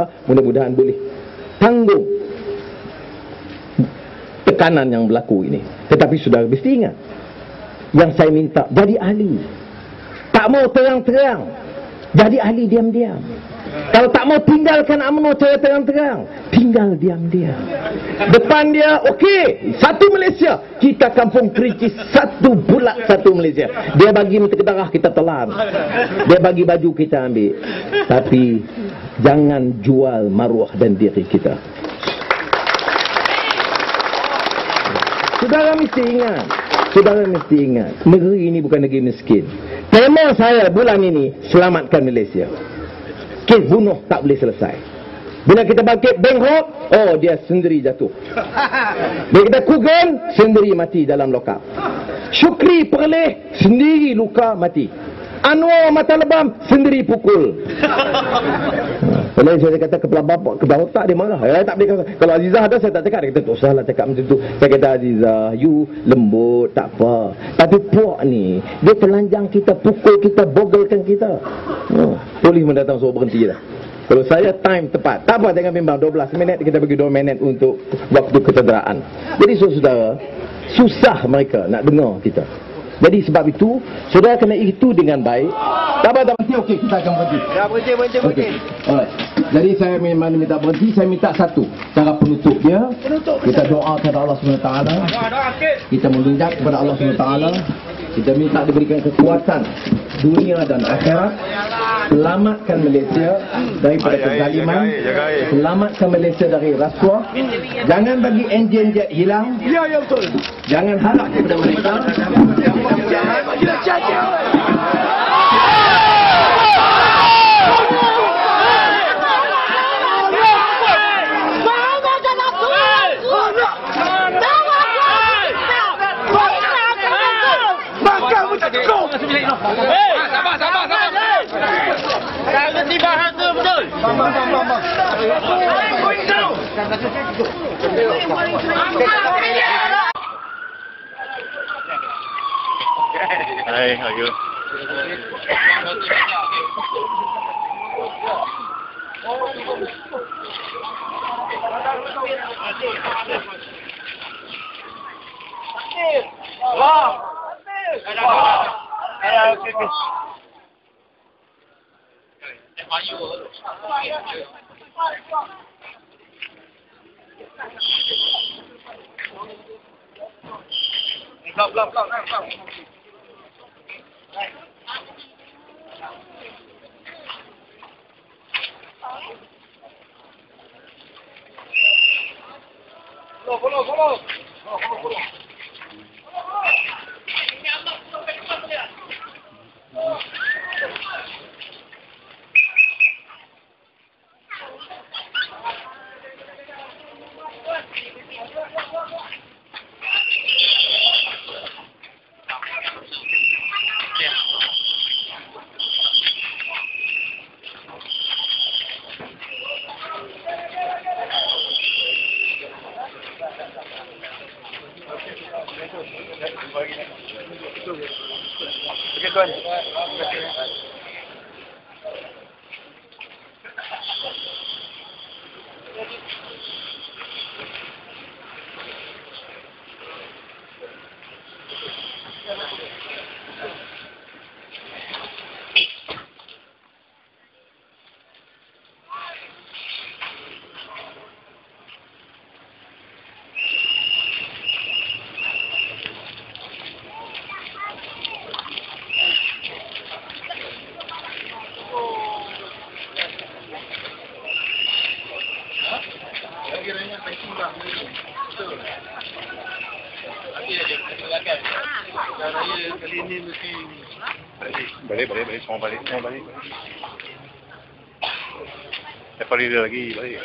mudah-mudahan boleh tanggung tekanan yang berlaku ini. Tetapi saudara mesti ingat, yang saya minta jadi ahli. Tak mau terang-terang, jadi ahli diam-diam. Kalau tak mau tinggalkan UMNO cara terang-terang, tinggal diam-diam. Depan dia, okey, satu Malaysia, kita kampung kritis, satu bulat satu Malaysia. Dia bagi menteri darah, kita telan. Dia bagi baju, kita ambil. Tapi jangan jual maruah dan diri kita. Saudara mesti ingat, negeri ini bukan negeri miskin. Tema saya bulan ini, selamatkan Malaysia. Kes bunuh tak boleh selesai. Bila kita bangkit Bangkok, oh dia sendiri jatuh. Bila kita Kugon, sendiri mati dalam lokap. Syukri Perleh, sendiri luka mati. Anwar Mata Lebam, sendiri pukul. Kalau saya kata kepala otak dia marah. Tak boleh kata. Kalau Azizah ada, saya tak cakap. Dia kata, tak usahlah cakap macam tu. Saya kata, Azizah, you lembut, tak apa. Tapi puak ni, dia telanjang kita, pukul kita, bogelkan kita. Polis mendatang suruh berhenti dah. Kalau saya time tepat, tak apa, jangan bimbang 12 minit, kita bagi 2 minit untuk waktu kesederaan. Jadi saudara, susah mereka nak dengar kita. Jadi sebab itu, saudara kena itu dengan baik. Tak apa, okey, kita akan berhenti. Ya, berhenti. Okay. Alright. Jadi saya memang minta berhenti, saya minta satu. Cara penutup dia, kita doa kepada Allah SWT. Kita meminjak kepada Allah SWT. Kita minta diberikan kekuatan dunia dan akhirat. Selamatkan Malaysia daripada kezaliman. Selamatkan Malaysia dari rasuah. Jangan bagi enjin jet hilang. Ya, betul. Jangan harap kepada mereka. Jangan bagi dia caca. Sabar. Jangan reti bahasa betul. Bang. Hai, how are you? Belum. Follow. Okey, tuan. Raya kali ini mesti balik, semua balik. Setiap hari dia lagi balik.